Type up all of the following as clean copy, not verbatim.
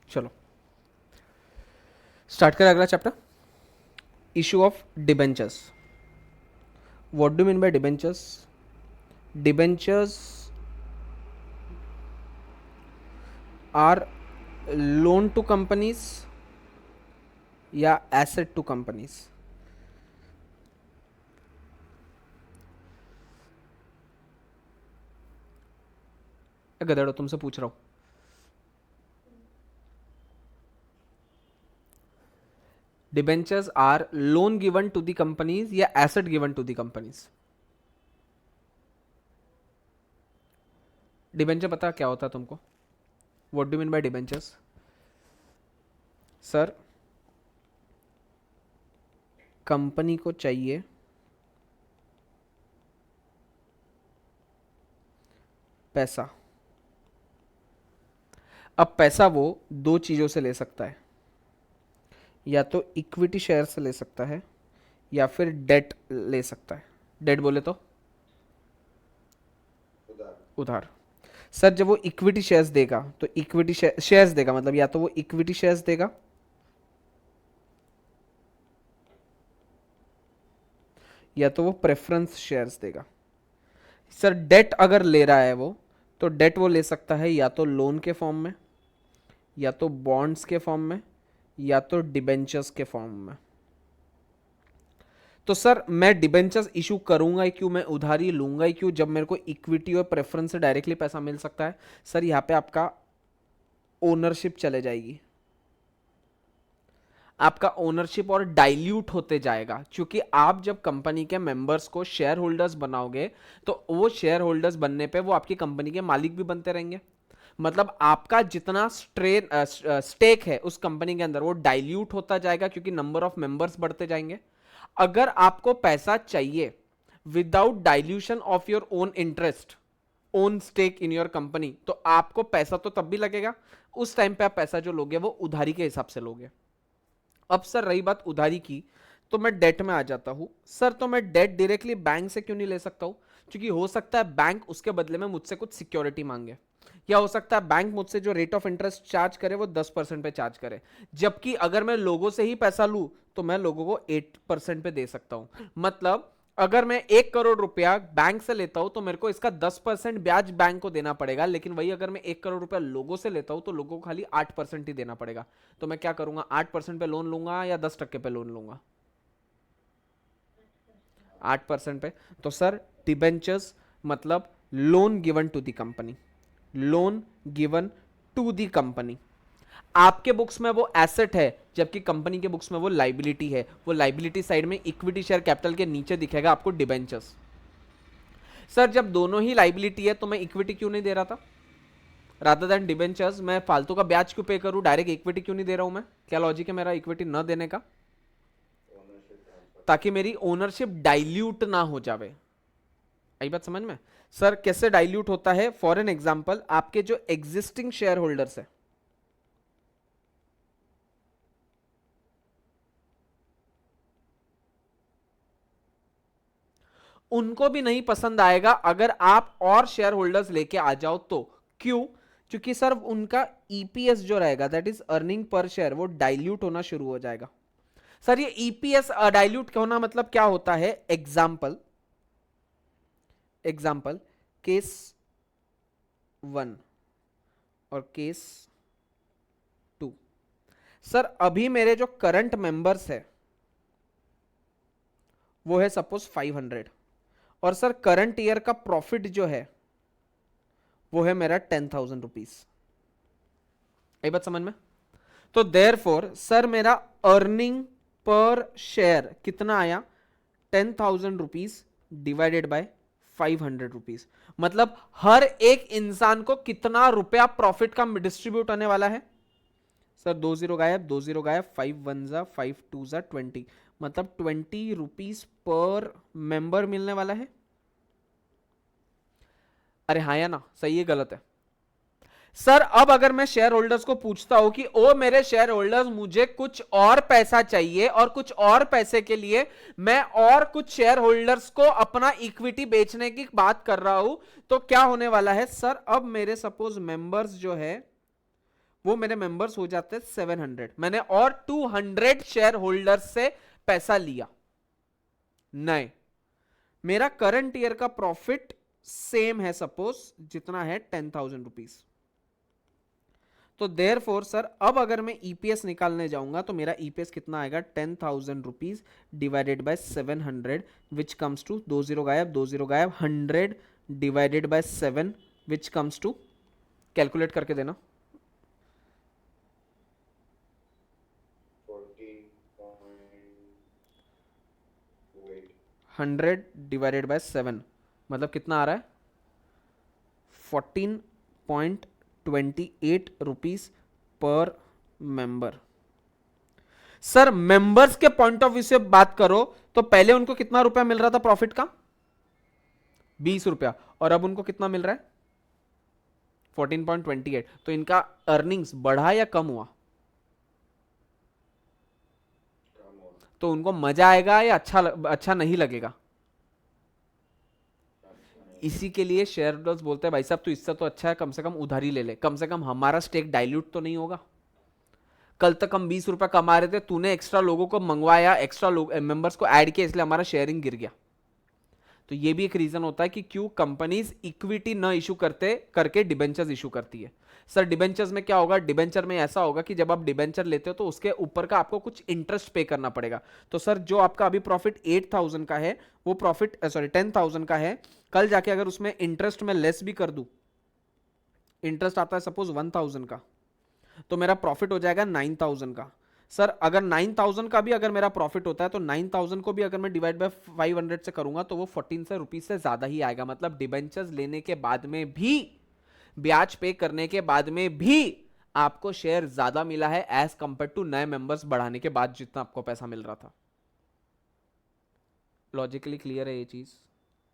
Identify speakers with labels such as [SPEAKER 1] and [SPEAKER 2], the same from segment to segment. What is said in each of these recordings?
[SPEAKER 1] चलो स्टार्ट करें अगला chapter, issue of debentures. What do mean by debentures? Debentures are loan to companies या asset to companies? गधेड़ो तुमसे पूछ रहा हूं। Debentures are loan given to the companies या asset given to the companies? Debenture पता क्या होता है तुमको? What do mean by debentures? Sir, company को चाहिए पैसा। अब पैसा वो दो चीजों से ले सकता है, या तो इक्विटी शेयर से ले सकता है या फिर डेट ले सकता है। डेट बोले तो उधार। सर जब वो इक्विटी शेयर्स देगा तो इक्विटी शेयर्स देगा, मतलब या तो वो इक्विटी शेयर्स देगा या तो वो प्रेफरेंस शेयर्स देगा। सर डेट अगर ले रहा है वो, तो डेट वो ले सकता है या तो लोन के फॉर्म में, या तो बॉन्ड्स के फॉर्म में, या तो डिबेंचर्स के फॉर्म में। तो सर मैं डिबेंचर्स इशू करूंगा ही क्यों, मैं उधारी लूंगा ही क्यों, जब मेरे को इक्विटी और प्रेफरेंस से डायरेक्टली पैसा मिल सकता है? सर यहाँ पे आपका ओनरशिप चले जाएगी, आपका ओनरशिप और डाइल्यूट होते जाएगा, क्योंकि आप जब कंपनी के मेंबर्स को शेयर होल्डर्स बनाओगे तो वो शेयर होल्डर्स बनने पे वो आपकी कंपनी के मालिक भी बनते रहेंगे। मतलब आपका जितना स्टेक है उस कंपनी के अंदर वो डाइल्यूट होता जाएगा, क्योंकि नंबर ऑफ मेंबर्स बढ़ते जाएंगे। अगर आपको पैसा चाहिए without dilution of your own interest, own stake in your company, तो आपको पैसा तो तब भी लगेगा। उस टाइम पे आप पैसा जो लोगे वो उधारी के हिसाब से लोगे। अब सर रही बात उधारी की, तो मैं डेट में आ जाता हूं। सर तो मैं डेट डायरेक्टली बैंक से क्यों नहीं ले सकता हूं? क्योंकि हो सकता है बैंक उसके बदले में मुझसे कुछ सिक्योरिटी मांगे, या हो सकता है बैंक मुझसे जो रेट ऑफ इंटरेस्ट चार्ज करे वो 10% पे चार्ज करे, जबकि अगर मैं लोगों से ही पैसा लूं तो मैं लोगों को 8% पे दे सकता हूं। मतलब अगर मैं 1 करोड़ रुपया बैंक से लेता हूं तो मेरे को इसका 10% ब्याज बैंक को देना पड़ेगा, लेकिन वही अगर मैं 1 करोड़ रुपया लोगों से लेता हूं तो लोगों को खाली 8% ही देना पड़ेगा। तो मैं क्या करूंगा, 8% पे लोन लूंगा या 10% पे लोन लूंगा? 8% पे। तो सर डिबेंचर्स मतलब loan given to the company, loan given to the company. आपके बुक्स में वो एसेट है, जबकि कंपनी के बुक्स में वो लाइबिलिटी है। वो लाइबिलिटी साइड में इक्विटी शेयर कैपिटल के नीचे दिखेगा आपको डिबेंचर्स। सर जब दोनों ही लाइबिलिटी है तो मैं इक्विटी क्यों नहीं दे रहा था रादर देन डिबेंचर्स? मैं फालतू का ब्याज क्यों पे करूं, डायरेक्ट इक्विटी क्यों नहीं दे रहा हूं मैं? क्या लॉजिक है मेरा इक्विटी न देने का? ताकि मेरी ओनरशिप डाइल्यूट ना हो जावे। आई बात समझ में? सर कैसे डाइल्यूट होता है? फॉर एन एग्जांपल, आपके जो एग्जिस्टिंग शेयर होल्डर्स है, उनको भी नहीं पसंद आएगा अगर आप और शेयर होल्डर्स लेके आ जाओ तो। क्यों? क्योंकि सर उनका ईपीएस जो रहेगा, that is earning per share, वो डाइल्यूट होना शुरू हो जाएगा। सर ये ईपीएस डाइल्यूट होना मतलब क्या होता है? एग्जाम्पल, एग्जाम्पल केस 1 और केस 2। सर अभी मेरे जो करंट मेंबर्स है वो है सपोज 500, और सर करंट ईयर का प्रॉफिट जो है वो है मेरा 10,000 रुपीज। ये बात समझ में? तो देयर फोर सर मेरा अर्निंग पर शेयर कितना आया? 10,000 रुपीज डिवाइडेड बाय 500 रुपीज। मतलब हर एक इंसान को कितना रुपया प्रॉफिट का डिस्ट्रीब्यूट होने वाला है? सर 2 जीरो गायब, 2 जीरो गायब, 5 1 जा 5 2 जा 20, मतलब 20 रुपीज पर मेंबर मिलने वाला है। अरे हाँ या ना? सही है गलत है? सर अब अगर मैं शेयर होल्डर्स को पूछता हूं कि ओ मेरे शेयर होल्डर्स, मुझे कुछ और पैसा चाहिए और कुछ और पैसे के लिए मैं और कुछ शेयर होल्डर्स को अपना इक्विटी बेचने की बात कर रहा हूं, तो क्या होने वाला है सर? अब मेरे सपोज मेंबर्स जो है वो मेरे मेंबर्स हो जाते हैं 700, मैंने और 200 शेयर होल्डर्स से पैसा लिया। नहीं, मेरा करंट ईयर का प्रॉफिट सेम है सपोज जितना है 10,000 रुपीज। तो देयर फोर सर अब अगर मैं ईपीएस निकालने जाऊंगा तो मेरा ईपीएस कितना आएगा? 10,000 rupees divided by 700 which comes to 20 गायब 20 गायब 100 divided by 7 which comes to, calculate करके देना, 100 डिवाइडेड बाय 7 मतलब कितना आ रहा है? 14.28 rupees per member. Sir members के पॉइंट ऑफ व्यू से बात करो तो पहले उनको कितना रुपया मिल रहा था प्रॉफिट का? 20 रुपया, और अब उनको कितना मिल रहा है? 14.28। तो इनका अर्निंग्स बढ़ा या कम हुआ? तो उनको मजा आएगा या अच्छा नहीं लगेगा? इसी के लिए शेयर होल्डर्स बोलते हैं भाई साहब तू इससे तो अच्छा है कम से कम उधारी ले ले, कम से कम हमारा स्टेक डाइल्यूट तो नहीं होगा। कल तक हम 20 रुपए कमा रहे थे, तूने एक्स्ट्रा लोगों को मंगवाया, एक्स्ट्रा मेंबर्स को ऐड किया, इसलिए हमारा शेयरिंग गिर गया। तो ये भी एक रीजन होता है कि क्यों कंपनीज इक्विटी न इशू करके डिबेंचर्स इशू करती है। सर डिबेंचर्स में क्या होगा? डिबेंचर में ऐसा होगा कि जब आप डिबेंचर लेते हो तो उसके ऊपर का आपको कुछ इंटरेस्ट पे करना पड़ेगा। तो सर जो आपका अभी प्रॉफिट 8,000 का है वो प्रॉफिट 10,000 का है, कल जाके अगर उसमें इंटरेस्ट में लेस भी कर दूं, इंटरेस्ट आता है सपोज 1,000 का, तो मेरा प्रॉफिट हो जाएगा 9,000 का। सर अगर 9,000 का भी अगर मेरा प्रॉफिट होता है तो 9,000 को भी अगर मैं डिवाइड बाय 500 से करूंगा तो वो 14 रुपीज से ज्यादा ही आएगा। मतलब डिबेंचर्स लेने के बाद में भी, ब्याज पे करने के बाद में भी आपको शेयर ज्यादा मिला है एज कंपेयर टू नए मेंबर्स बढ़ाने के बाद जितना आपको पैसा मिल रहा था। लॉजिकली क्लियर है ये चीज?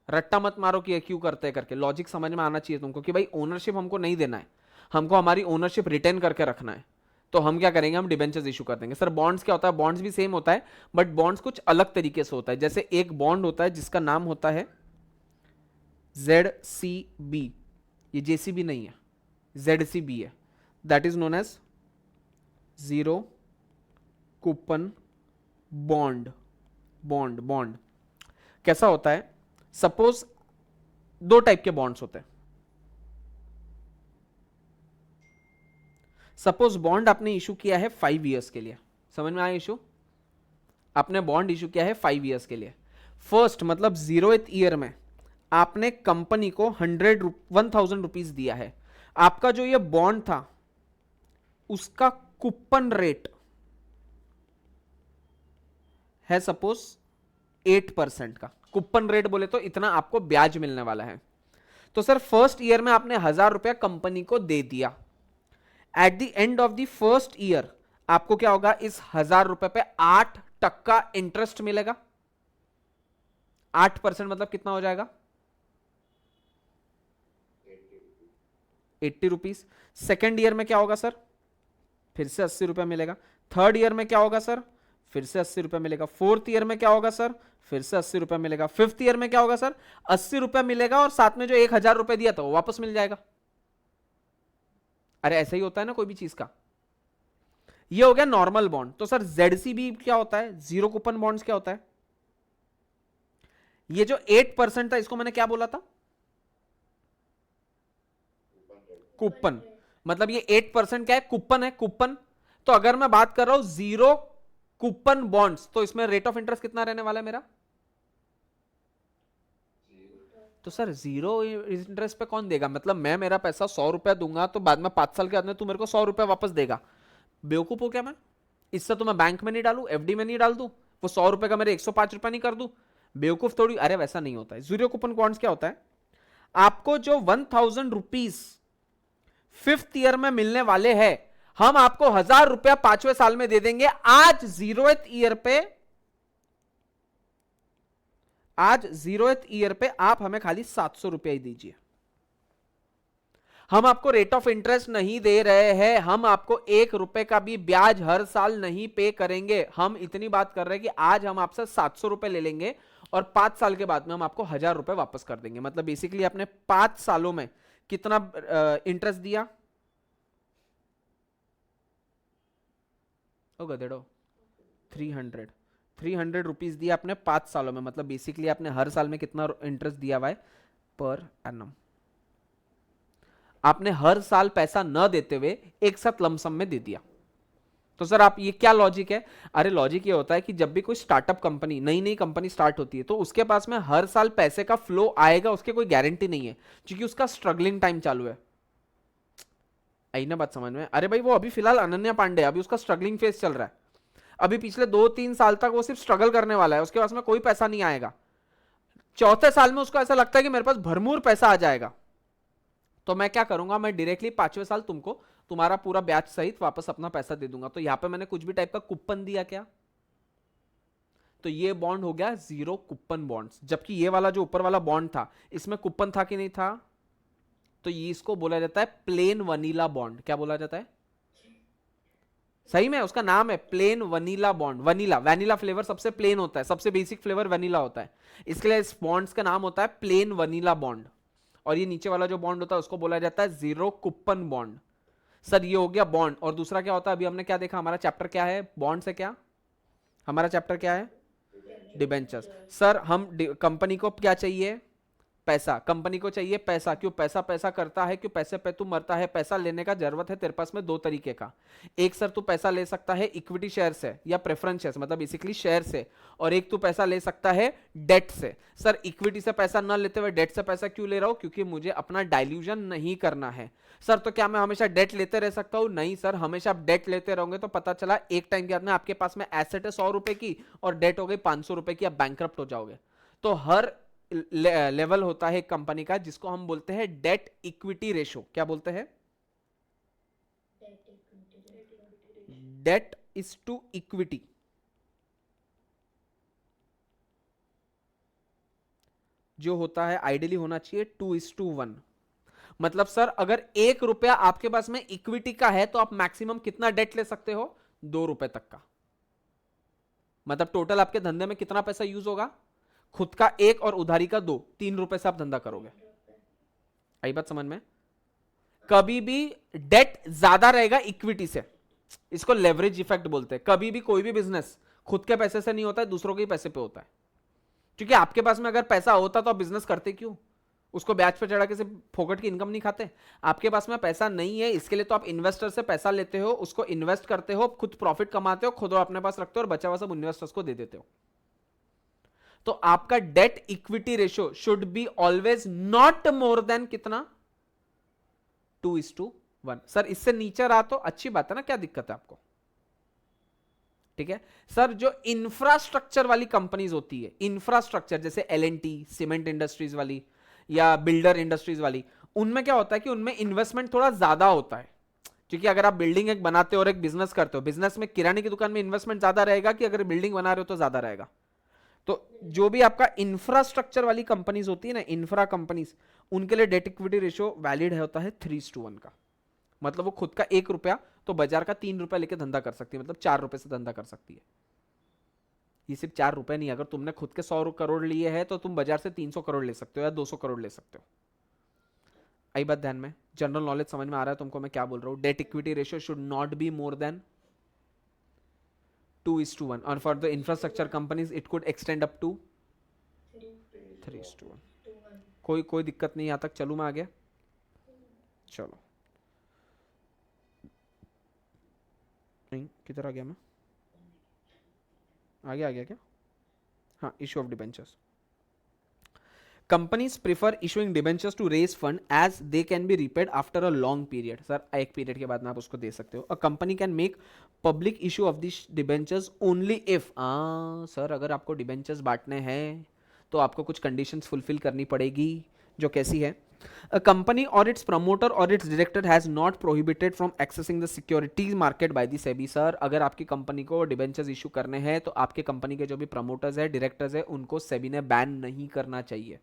[SPEAKER 1] रट्टा मत मारो कि ये क्यों करते हैं करके, लॉजिक समझ में आना चाहिए तुमको कि भाई ओनरशिप हमको नहीं देना है, हमको हमारी ओनरशिप रिटेन करके रखना है। तो हम क्या करेंगे? हम डिबेंचर्स इशू कर देंगे। सर बॉन्ड्स क्या होता है? बॉन्ड्स भी सेम होता है बट बॉन्ड्स कुछ अलग तरीके से होता है। जैसे एक बॉन्ड होता है जिसका नाम होता है ZCB, ये JCB नहीं है, ZCB है, that is known as zero coupon bond. Bond कैसा होता है? सपोज दो टाइप के बॉन्ड्स होते हैं। सपोज बॉन्ड आपने इशू किया है 5 इयर्स के लिए, समझ में आया इशू? आपने बॉन्ड इशू किया है 5 इयर्स के लिए। फर्स्ट मतलब 0th ईयर में आपने कंपनी को 1,000 रुपीज दिया है। आपका जो ये बॉन्ड था उसका कूपन रेट है सपोज 8% का। कूपन रेट बोले तो इतना आपको ब्याज मिलने वाला है। तो सर फर्स्ट ईयर में आपने 1,000 रुपया कंपनी को दे दिया। At the end of the first year आपको क्या होगा? इस 1,000 रुपए पे 8% इंटरेस्ट मिलेगा। 8% मतलब कितना हो जाएगा? 80 रुपीज। सेकेंड ईयर में क्या होगा सर? फिर से 80 रुपया मिलेगा। थर्ड ईयर में क्या होगा सर? फिर से 80 रुपया मिलेगा। फोर्थ ईयर में क्या होगा सर? फिर से 80 रुपया मिलेगा। फिफ्थ ईयर में क्या होगा सर? 80 रुपया मिलेगा और साथ में जो 1,000 रुपया दिया था वो वापस मिल जाएगा। अरे ऐसा ही होता है ना कोई भी चीज का। ये हो गया नॉर्मल बॉन्ड। तो सर ZCB क्या होता है? जीरो कूपन बॉन्ड्स क्या होता है? ये जो 8% था इसको मैंने क्या बोला था? कूपन। मतलब ये 8% क्या है? कूपन है, कूपन। तो अगर मैं बात कर रहा हूं जीरो कूपन बॉन्ड्स तो इसमें रेट ऑफ इंटरेस्ट कितना रहने वाला है मेरा? तो सर जीरो इंटरेस्ट पे कौन देगा? मतलब मैं मेरा पैसा 100 रुपया दूंगा तो बाद में 5 साल के बाद में तू मेरे को 100 रुपया वापस देगा। बेवकूफ हो क्या मैं? इससे तो मैं बैंक में नहीं डालू, FD में नहीं डाल दूं, वो 100 रुपए का मेरे 105 रुपया नहीं कर दूं? बेवकूफ थोड़ी। अरे वैसा नहीं होता है। जीरो कूपन बॉन्ड्स क्या होता है? आपको जो 1,000 रुपीज फिफ्थ ईयर में मिलने वाले हैं हम आपको 1,000 रुपया 5वें साल में दे देंगे। आज 0th ईयर पे आप हमें खाली 700 रुपया ही दीजिए। हम आपको रेट ऑफ इंटरेस्ट नहीं दे रहे हैं, हम आपको 1 रुपए का भी ब्याज हर साल नहीं पे करेंगे। हम इतनी बात कर रहे हैं कि आज हम आपसे 700 रुपए ले लेंगे और 5 साल के बाद में हम आपको 1000 रुपए वापस कर देंगे। मतलब बेसिकली आपने 5 सालों में कितना इंटरेस्ट दिया? ओ गधेड़ो, 300 रुपीज दिया आपने 5 सालों में। मतलब बेसिकली आपने हर साल में कितना इंटरेस्ट दिया हुआ है पर एनम। आपने हर साल पैसा न देते हुए एक साथ लमसम में दे दिया। तो सर आप ये क्या लॉजिक है? अरे लॉजिक ये होता है कि जब भी कोई स्टार्टअप कंपनी, नई नई कंपनी स्टार्ट होती है तो उसके पास में हर साल पैसे का फ्लो आएगा, उसके कोई गारंटी नहीं है, क्योंकि उसका स्ट्रगलिंग टाइम चालू है। आई ना बात समझ में? अरे भाई वो अभी फिलहाल अनन्या पांडे, अभी उसका स्ट्रगलिंग फेज चल रहा है। अभी पिछले 2-3 साल तक वो सिर्फ स्ट्रगल करने वाला है, उसके पास में कोई पैसा नहीं आएगा। चौथे साल में उसको ऐसा लगता है कि मेरे पास भरपूर पैसा आ जाएगा, तो मैं क्या करूंगा, मैं डायरेक्टली 5वें साल तुमको तुम्हारा पूरा ब्याज सहित वापस अपना पैसा दे दूंगा। तो यहां पे मैंने कुछ भी टाइप का कूपन दिया क्या? तो ये बॉन्ड हो गया जीरो कूपन बॉन्ड्स। जबकि ये वाला जो ऊपर वाला बॉन्ड था इसमें कूपन था कि नहीं था? तो ये इसको बोला जाता है प्लेन वनीला बॉन्ड। क्या बोला जाता है? सही में उसका नाम है plane vanilla bond. Vanilla, vanilla flavour सबसे प्लेन होता है, सबसे बेसिक फ्लेवर वनीला होता है, इसके लिए इस बॉन्ड्स का नाम होता है प्लेन वनीला बॉन्ड। और ये नीचे वाला जो बॉन्ड होता है उसको बोला जाता है जीरो कूपन बॉन्ड। सर ये हो गया बॉन्ड। और दूसरा क्या होता है? अभी हमने क्या देखा? हमारा चैप्टर क्या है? बॉन्ड से क्या? हमारा चैप्टर क्या है? डिबेंचर्स। सर हम कंपनी को क्या चाहिए? पैसा। कंपनी को चाहिए पैसा। क्यों? पैसा पैसा करता है, क्यों? पैसे पे तू मरता है। पैसा लेने का जरूरत है तेरे पास में 2 तरीके का। एक सर तू पैसा ले सकता है इक्विटी शेयर से या प्रेफरेंस शेयर, मतलब बेसिकली शेयर से, और एक तू पैसा ले सकता है डेट से। सर इक्विटी से पैसा न लेते हुए डेट से पैसा क्यों ले रहा हूं? क्योंकि मुझे अपना डाइल्यूजन नहीं करना है। सर तो क्या मैं हमेशा डेट लेते रह सकता हूं? नहीं सर, हमेशा आप डेट लेते रहोगे तो पता चला एक टाइम के बाद में आपके पास में एसेट है 100 रुपए की और डेट हो गई 500 रुपए की, आप बैंकरप्ट हो जाओगे। तो हर लेवल होता है एक कंपनी का जिसको हम बोलते हैं डेट इक्विटी रेशो। क्या बोलते हैं? Debt is to equity. जो होता है आइडियली होना चाहिए 2:1। मतलब सर अगर 1 रुपया आपके पास में इक्विटी का है तो आप मैक्सिमम कितना डेट ले सकते हो? 2 रुपए तक का। मतलब टोटल आपके धंधे में कितना पैसा यूज होगा? खुद का 1 और उधारी का 2, 3 रुपए से आप धंधा करोगे। आई बात समझ में? कभी भी डेट ज्यादा रहेगा इक्विटी से, इसको लेवरेज इफेक्ट बोलते हैं। कभी भी कोई भी बिजनेस खुद के पैसे से नहीं होता है, दूसरों के ही पैसे पे होता है। क्योंकि आपके पास में अगर पैसा होता तो आप बिजनेस करते क्यों? उसको ब्याज पे चढ़ा के सिर्फ फोकट की इनकम नहीं खाते। आपके पास में पैसा नहीं है, इसके लिए तो आप इन्वेस्टर से पैसा लेते हो, उसको इन्वेस्ट करते हो, खुद प्रॉफिट कमाते हो, खुद अपने पास रखते हो और बचा हुआ सब इन्वेस्टर्स को दे देते हो। तो आपका date equity ratio should be always not more than कितना? 2:1। सर इससे नीचे रहा तो अच्छी बात है ना, क्या दिक्कत है आपको? ठीक है सर। जो इंफ्रास्ट्रक्चर वाली कंपनीज होती है, इंफ्रास्ट्रक्चर जैसे L&T सीमेंट इंडस्ट्रीज वाली या बिल्डर इंडस्ट्रीज वाली, उनमें क्या होता है कि उनमें इन्वेस्टमेंट थोड़ा ज्यादा होता है। क्योंकि अगर आप बिल्डिंग एक बनाते हो और एक बिजनेस करते हो, बिजनेस में किराने की दुकान में इन्वेस्टमेंट ज्यादा रहेगा कि अगर बिल्डिंग बना रहे हो तो ज्यादा रहेगा। तो जो भी आपका इंफ्रास्ट्रक्चर वाली कंपनीज होती है ना, इंफ्रा कंपनीज, उनके लिए डेट इक्विटी रेशियो वैलिड होता है 3:1 का। मतलब वो खुद का 1 रुपया तो बाजार का 3 रुपया लेके धंधा कर सकती है, मतलब 4 रुपए से धंधा कर सकती है। ये सिर्फ 4 रुपए नहीं, अगर तुमने खुद के 100 करोड़ लिए हैं तो तुम बाजार से 300 करोड़ ले सकते हो या 200 करोड़ ले सकते हो। आई बात ध्यान में? जनरल नॉलेज समझ में आ रहा है तुमको मैं क्या बोल रहा हूँ? Debt equity ratio should not be more than 2:1 और for the infrastructure companies it could extend up to 3:1। कोई दिक्कत नहीं, यहां तक चलू मैं आगे? चलो, नहीं किधर आ गया मैं? आ गया क्या? हाँ, issue of debentures. Companies prefer issuing debentures to raise fund as they can be repaid after a long period. Sir एक पीरियड के बाद में आप उसको दे सकते हो। A company can make public issue of this debentures only if, sir अगर आपको डिबेंचर्स बांटने हैं तो आपको कुछ कंडीशंस फुलफिल करनी पड़ेगी। जो कैसी है? A company or its promoter or its director has not prohibited from accessing the securities market by the SEBI। Sir अगर आपकी कंपनी को डिबेंचर्स इशू करने हैं तो आपके कंपनी के जो भी प्रमोटर्स है, डायरेक्टर्स है, उनको सेबी ने बैन नहीं करना चाहिए।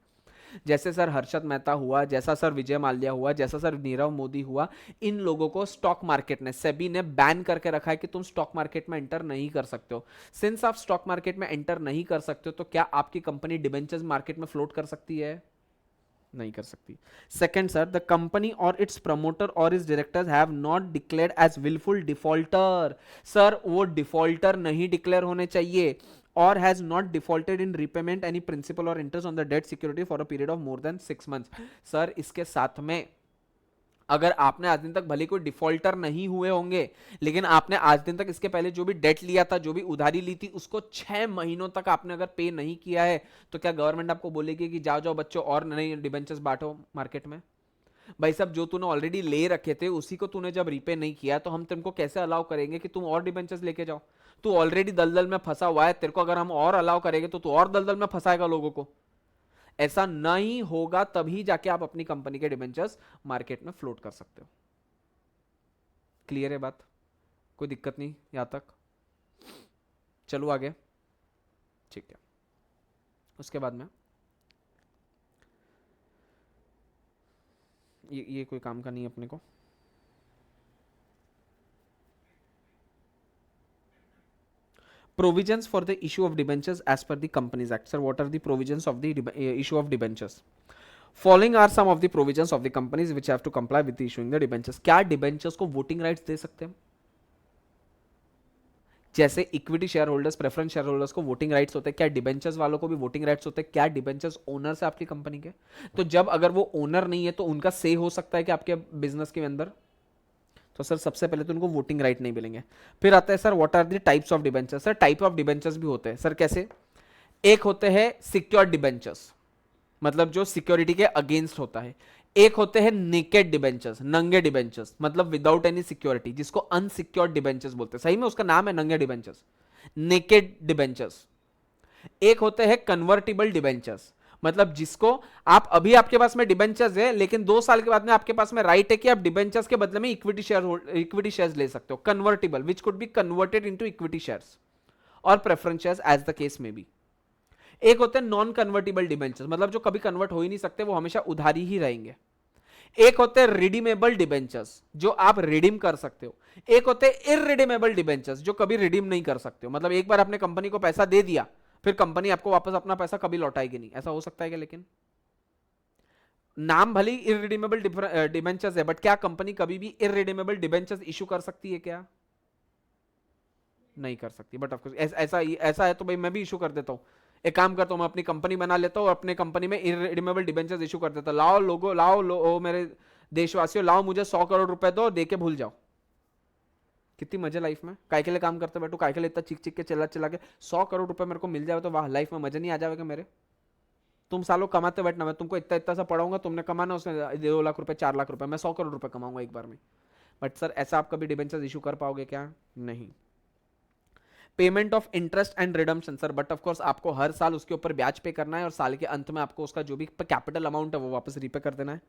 [SPEAKER 1] जैसे सर हर्षद मेहता हुआ, जैसा सर विजय माल्या हुआ, जैसा सर नीरव मोदी हुआ, इन लोगों को स्टॉक मार्केट ने, सेबी ने बैन करके रखा है कि तुम स्टॉक मार्केट में एंटर नहीं कर सकते हो। सिंस आप स्टॉक मार्केट में एंटर नहीं कर सकते हो, तो क्या आपकी कंपनी डिबेंचर्स मार्केट में फ्लोट कर सकती है? नहीं कर सकती। सेकंड सर, द कंपनी और इट्स प्रमोटर और its directors have not declared as wilful defaulter. Sir वो डिफॉल्टर नहीं डिक्लेयर होने चाहिए, और has not defaulted in repayment any principal और interest on the debt security for a period of more than 6 months. Sir इसके साथ में अगर आपने आज दिन तक भले कोई डिफॉल्टर नहीं हुए होंगे, लेकिन आपने आज दिन तक इसके पहले जो भी डेट लिया था, जो भी उधारी ली थी, उसको 6 महीनों तक आपने अगर पे नहीं किया है, तो क्या गवर्नमेंट आपको बोलेगी कि जाओ जाओ बच्चों और नए डिबेंचर्स बांटो मार्केट में? भाई साहब जो तूने ऑलरेडी ले रखे थे उसी को तूने जब रीपे नहीं किया, तो हम तुमको कैसे अलाउ करेंगे कि तुम और डिबेंचर्स लेके जाओ? तू ऑलरेडी दलदल में फंसा हुआ है, तेरे को अगर हम और अलाउ करेंगे तो तू और दलदल में फंसाएगा लोगों को। ऐसा नहीं होगा, तभी जाके आप अपनी कंपनी के डिबेंचर्स मार्केट में फ्लोट कर सकते हो। क्लियर है बात? कोई दिक्कत नहीं यहां तक? चलो आगे। ठीक है, उसके बाद में ये कोई काम का नहीं है अपने को। Provisions for the issue of debentures as per the Companies Act. Sir, what are the provisions of the issue of debentures? Following are some of the provisions of the companies which have to comply with the issuing the debentures. क्या debentures को voting rights दे सकते हैं? जैसे equity share holders, preference share holders को voting rights होते हैं, क्या debentures वालों को भी वोटिंग राइट्स होते हैं? क्या डिबेंचर्स ओनर है आपकी कंपनी के? तो जब अगर वो ओनर नहीं है, तो उनका से हो सकता है कि आपके बिजनेस के अंदर? तो सर सबसे पहले तो उनको वोटिंग राइट नहीं मिलेंगे। फिर आता है sir what are the types of debentures. Sir type of debentures भी होते हैं सर, कैसे? एक होते हैं सिक्योर्ड डिबेंचर्स, मतलब जो सिक्योरिटी के अगेंस्ट होता है। एक होते हैं नेकेड डिबेंचर्स, नंगे डिबेंचर्स, मतलब विदाउट एनी सिक्योरिटी, जिसको अनसिक्योर्ड डिबेंचर्स बोलते हैं। सही में उसका नाम है नंगे डिबेंचर्स, नेकेड डिबेंचर्स। एक होते हैं कन्वर्टिबल डिबेंचर्स, मतलब जिसको आप अभी आपके पास में डिबेंचर्स है, लेकिन 2 साल के बाद में आपके पास में राइट है कि आप डिबेंचर्स के बदले में इक्विटी शेयर्स ले सकते हो। Convertible which could be converted into equity shares और preference shares as the case में बी। एक होते हैं नॉन कन्वर्टिबल डिबेंचर्स, मतलब जो कभी कन्वर्ट हो ही नहीं सकते, वो हमेशा उधारी ही रहेंगे। एक होते हैं रिडीमेबल डिबेंचर्स, जो आप रिडीम कर सकते हो। एक होते हैं इररिडीमेबल डिबेंचर्स, जो कभी रिडीम नहीं कर सकते हो, मतलब एक बार आपने कंपनी को पैसा दे दिया, फिर कंपनी आपको वापस अपना पैसा कभी लौटाएगी नहीं। ऐसा हो सकता है क्या? लेकिन नाम भले इररिडीमेबल डिबेंचर्स है, बट क्या कंपनी कभी भी इररिडीमेबल डिबेंचर्स इशू कर सकती है क्या? नहीं कर सकती। बट ऑफकोर्स ऐसा है तो भाई मैं भी इशू कर देता हूँ। एक काम करता हूँ, मैं अपनी कंपनी बना लेता हूँ, अपने कंपनी में इररिडीमेबल डिबेंचर्स इशू कर देता हूँ। लाओ लोगो, लाओ मेरे देशवासियों, लाओ मुझे 100 करोड़ रुपए दो, दे के भूल जाओ। कितनी मजे लाइफ में। काय के लिए काम करते बैठो, काय के लिए इतना चिक चिक के चिल्ला के 100 करोड़ रुपए मेरे को मिल जाए तो वाह, लाइफ में मजे नहीं आ जाएगा मेरे? तुम सालों कमाते बैठना, मैं तुमको इतना इतना सा पढ़ाऊंगा, तुमने कमाना उसमें 2 लाख रुपए 4 लाख रुपए, मैं 100 करोड़ रुपए कमाऊंगा एक बार में। बट सर ऐसा आप कभी डिबेंचर्स इशू कर पाओगे क्या? नहीं। Payment of interest and redemption sir, but of course आपको हर साल उसके ऊपर ब्याज पे करना है, और साल के अंत में आपको उसका जो भी कैपिटल अमाउंट है वो वापस रीपे कर देना है।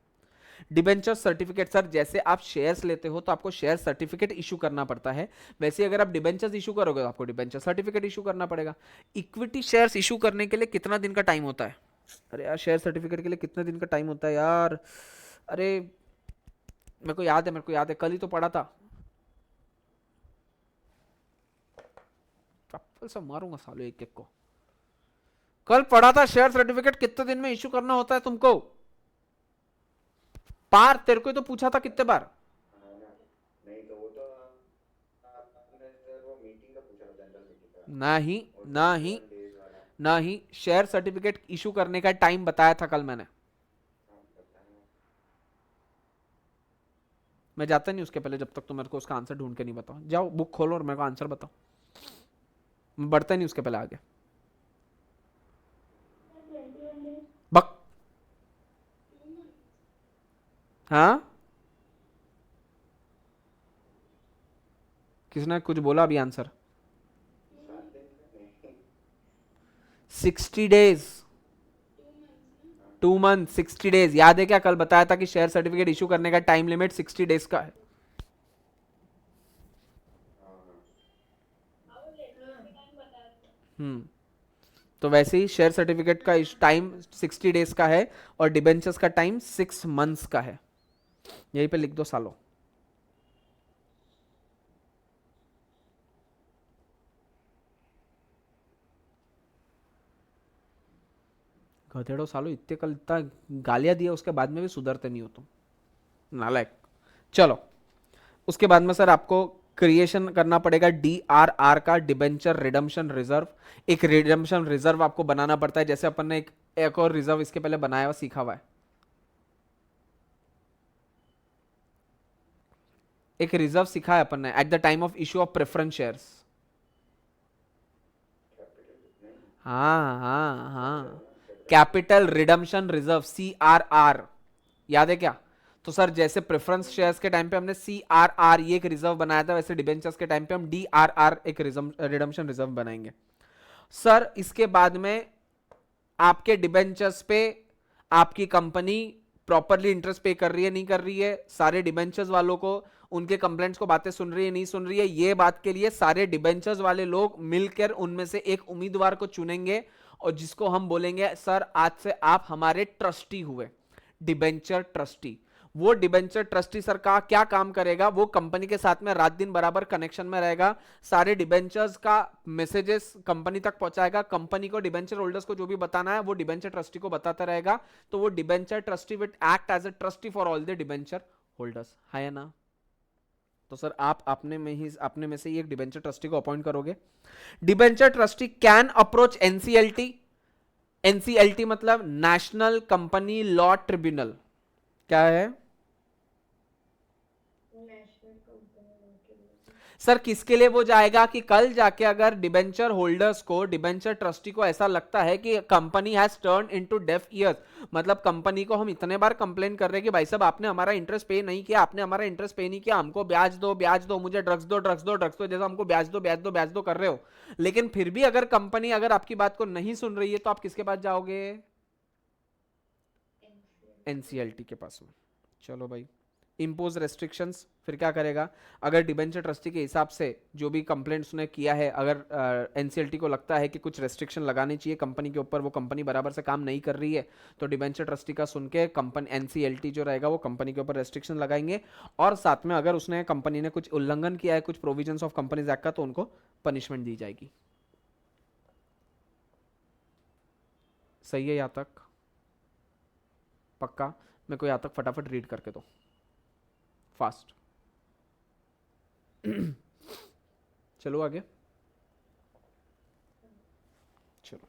[SPEAKER 1] डिबेंचर सर्टिफिकेट सर, जैसे आप शेयर्स लेते हो तो आपको शेयर सर्टिफिकेट इशू करना पड़ता है, वैसे अगर आप डिबेंचर्स इशू करोगे तो आपको डिबेंचर सर्टिफिकेट इशू करना पड़ेगा। इक्विटी शेयर्स इशू करने के लिए कितना दिन का टाइम होता है? अरे यार, शेयर सर्टिफिकेट के लिए कितने दिन का टाइम होता है यार? अरे मेरे को याद है, कल ही तो पढ़ा था। चप्पल से मारूंगा सालों एक एक को। कल पढ़ा था शेयर सर्टिफिकेट कितने दिन में इशू करना होता है तुमको। पार तेरे को ही तो पूछा था कितने बार।
[SPEAKER 2] नहीं तो वो तो आपने सर वो मीटिंग का पूछा था, जनरल मीटिंग का,
[SPEAKER 1] नहीं,
[SPEAKER 2] वो
[SPEAKER 1] नहीं,
[SPEAKER 2] 21 days वाला।
[SPEAKER 1] नहीं, शेयर सर्टिफिकेट इशू करने का टाइम बताया था कल मैंने।
[SPEAKER 2] हाँ बताना।
[SPEAKER 1] मैं जाता नहीं उसके पहले जब तक तुम मेरे को उसका आंसर ढूंढ के नहीं बताओ। जाओ बुक खोलो और मेरे को आंसर बताओ। मैं बढ़ता नहीं उसके पहले आगे। बक। हाँ, किसने कुछ बोला अभी? आंसर
[SPEAKER 2] 7 दिन का नहीं।
[SPEAKER 1] 60 डेज।
[SPEAKER 2] हाँ
[SPEAKER 1] 2 मंथ 60 डेज, याद है क्या? कल बताया था कि शेयर सर्टिफिकेट इशू करने का टाइम लिमिट 60 डेज का है।
[SPEAKER 2] हाँ हाँ।
[SPEAKER 1] हम्म। तो वैसे ही शेयर सर्टिफिकेट का टाइम 60 डेज का है और डिबेंचर्स का टाइम 6 मंथ्स का है। यहीं पे लिख दो सालों। गधेड़ो सालों, इतने कल इतना गालियां दिया उसके बाद में भी सुधरते नहीं हो तुम, नालायक। चलो, उसके बाद में सर आपको क्रिएशन करना पड़ेगा DRR का, डिबेंचर रिडम्पशन रिजर्व। एक रिडम्पशन रिजर्व आपको बनाना पड़ता है, जैसे अपन ने एक और रिजर्व इसके पहले बनाया हुआ सीखा हुआ है। एक रिजर्व सीखा है अपन ने at the time of issue of preference shares.
[SPEAKER 2] Capital नहीं,
[SPEAKER 1] हाँ हाँ हाँ,
[SPEAKER 2] capital
[SPEAKER 1] capital redemption reserve, CRR, याद है क्या? तो सर जैसे प्रेफरेंस शेयर्स के टाइम पे हमने CRR ये एक रिजर्व बनाया था, वैसे डिबेंचर्स के टाइम पे हम DRR एक रिडम्पशन रिजर्व बनाएंगे। सर इसके बाद में आपके डिबेंचर्स पे आपकी कंपनी प्रॉपरली इंटरेस्ट पे कर रही है नहीं कर रही है, सारे डिबेंचर्स वालों को उनके कंप्लेंट्स को बातें सुन रही है नहीं सुन रही है, ये बात के लिए सारे डिबेंचर्स वाले लोग मिलकर उनमें से एक उम्मीदवार को चुनेंगे और जिसको हम बोलेंगे सर आज से आप हमारे ट्रस्टी हुए, डिबेंचर ट्रस्टी। वो डिबेंचर ट्रस्टी सर का क्या काम करेगा, वो कंपनी के साथ में रात दिन बराबर कनेक्शन में रहेगा, सारे डिबेंचर्स का मैसेजेस कंपनी तक पहुंचाएगा, कंपनी को डिबेंचर होल्डर्स को जो भी बताना है वो डिबेंचर ट्रस्टी को बताता रहेगा। तो वो debenture trustee will act as a trustee for all the debenture holders, है ना? तो सर आप अपने में से ही एक डिबेंचर ट्रस्टी को अपॉइंट करोगे। Debenture trustee can approach NCLT. NCLT मतलब नेशनल कंपनी लॉ ट्रिब्यूनल, क्या है सर? किसके लिए वो जाएगा कि कल जाके अगर डिबेंचर होल्डर्स को, डिबेंचर ट्रस्टी को ऐसा लगता है कि company has turn into deaf ears, मतलब कंपनी को हम इतने बार कंप्लेन कर रहे हैं कि भाई साहब आपने हमारा इंटरेस्ट पे नहीं किया, आपने हमारा इंटरेस्ट पे नहीं किया, हमको ब्याज दो ब्याज दो, मुझे ड्रग्स दो ड्रग्स दो ड्रग्स दो, जैसा हमको ब्याज दो ब्याज दो ब्याज दो कर रहे हो, लेकिन फिर भी अगर कंपनी अगर आपकी बात को नहीं सुन रही है तो आप किसके पास जाओगे? एनसीएलटी के पास में। चलो भाई, इम्पोज रेस्ट्रिक्शंस, फिर क्या करेगा? अगर डिबेंचर ट्रस्टी के हिसाब से जो भी कंप्लेंट उसने किया है, अगर एनसीएलटी को लगता है कि कुछ रेस्ट्रिक्शन लगानी चाहिए कंपनी के ऊपर, वो कंपनी बराबर से काम नहीं कर रही है, तो डिबेंचर ट्रस्टी का सुन के कंपनी एनसीएलटी जो रहेगा वो कंपनी के ऊपर रेस्ट्रिक्शन लगाएंगे, और साथ में अगर उसने कंपनी ने कुछ उल्लंघन किया है कुछ प्रोविजंस ऑफ कंपनीज एक्ट का, तो उनको पनिशमेंट दी जाएगी। सही है यहाँ तक? पक्का? मेरे को यहाँ तक फटाफट रीड करके दो फास्ट। चलो आगे, चलो।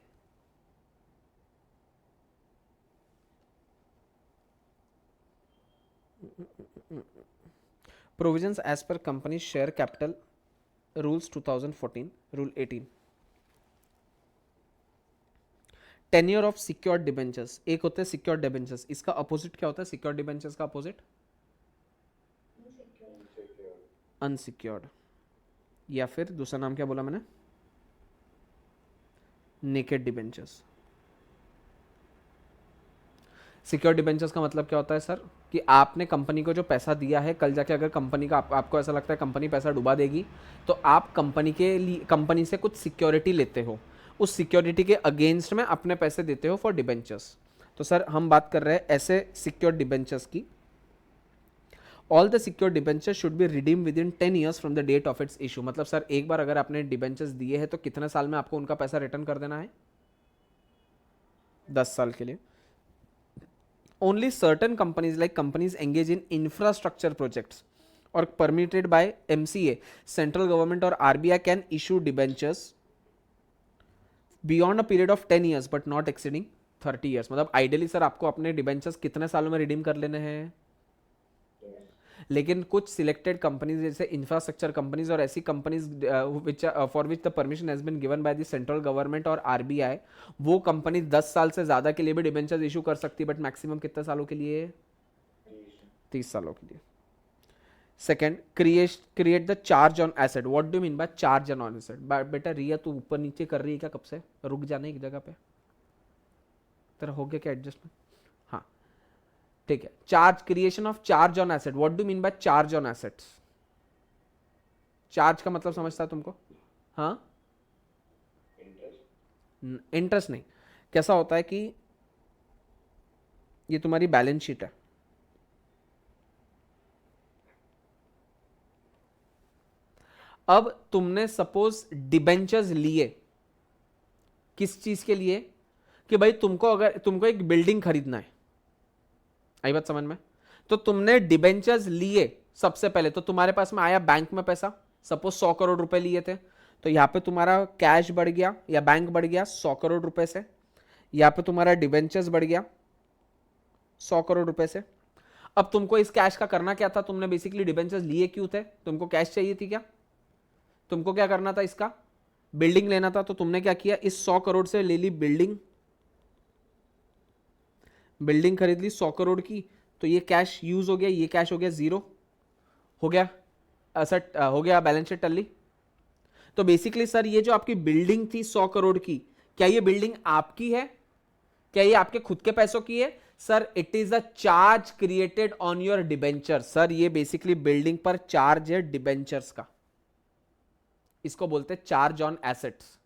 [SPEAKER 1] Provisions as per company share capital rules 2014, rule 18। Tenure of secured debentures, एक होते हैं सिक्योर्ड डिबेंचर्स, इसका अपोजिट क्या होता है? सिक्योर्ड डिबेंचर्स का अपोजिट अनसिक्योर्ड, या फिर दूसरा नाम क्या बोला मैंने? Naked debentures. सिक्योर्ड डिबेंचर्स का मतलब क्या होता है सर? कि आपने कंपनी को जो पैसा दिया है, कल जाके अगर कंपनी का आपको ऐसा लगता है कंपनी पैसा डुबा देगी, तो आप कंपनी के लिए कंपनी से कुछ सिक्योरिटी लेते हो, उस सिक्योरिटी के अगेंस्ट में अपने पैसे देते हो फॉर डिबेंचर्स। तो सर हम बात कर रहे हैं ऐसे सिक्योर्ड डिबेंचर्स की। All the secured debenture should be redeem within 10 years from the date of its issue. मतलब सर एक बार अगर आपने डिबेंचर्स दिए हैं तो कितने साल में आपको उनका पैसा रिटर्न कर देना है? 10 साल के लिए। Only certain companies like companies engage in infrastructure projects or permitted by MCA, central government or RBI can issue debentures beyond a period of 10 years but not exceeding 30 years। मतलब आइडियली सर आपको अपने debentures कितने सालों में redeem कर लेने हैं? लेकिन कुछ सिलेक्टेड कंपनीज जैसे इंफ्रास्ट्रक्चर कंपनीज और ऐसी companies for which the permission has been given by the central government और आरबीआई, वो कंपनी 10 साल से ज्यादा के लिए भी डिबेंचर्स इशू कर सकती है, बट मैक्सिमम कितने सालों के लिए? 30 सालों के लिए। Second, create the charge on asset. What do mean by charge on asset? बेटा रिया तू ऊपर नीचे कर रही है क्या कब से? रुक जाने एक जगह पे, तेरा हो गया क्या एडजस्टमेंट? हाँ ठीक है। Charge, creation of charge on asset. What do mean by charge on assets? Charge का मतलब समझता है तुमको? हाँ इंटरेस्ट नहीं, कैसा होता है कि ये तुम्हारी बैलेंस शीट है, अब तुमने सपोज डिबेंचर्स लिए, किस चीज के लिए, कि भाई तुमको एक बिल्डिंग खरीदना है, आई बात समझ में, तो तुमने डिबेंचर्स लिए सबसे पहले, तो तुम्हारे पास में आया बैंक में पैसा, सपोज 100 करोड़ रुपए लिए थे, तो यहां पे तुम्हारा कैश बढ़ गया या बैंक बढ़ गया 100 करोड़ रुपए से, यहां पे तुम्हारा डिबेंचर्स बढ़ गया 100 करोड़ रुपए से। अब तुमको इस कैश का करना क्या था, तुमने बेसिकली डिबेंचर्स लिए क्यों थे, तुमको कैश चाहिए थी क्या, तुमको क्या करना था, इसका बिल्डिंग लेना था, तो तुमने क्या किया, इस 100 करोड़ से ले ली बिल्डिंग, बिल्डिंग खरीद ली 100 करोड़ की, तो ये कैश यूज हो गया, ये कैश हो गया जीरो, हो गया असेट, हो गया बैलेंस शीट टल्ली। तो बेसिकली सर ये जो आपकी बिल्डिंग थी 100 करोड़ की, क्या ये बिल्डिंग आपकी है, क्या ये आपके खुद के पैसों की है, sir it is a charge created on your debenture, sir ये बेसिकली बिल्डिंग पर चार्ज है डिबेंचर्स का, इसको बोलते हैं चार्ज ऑन एसेट्स।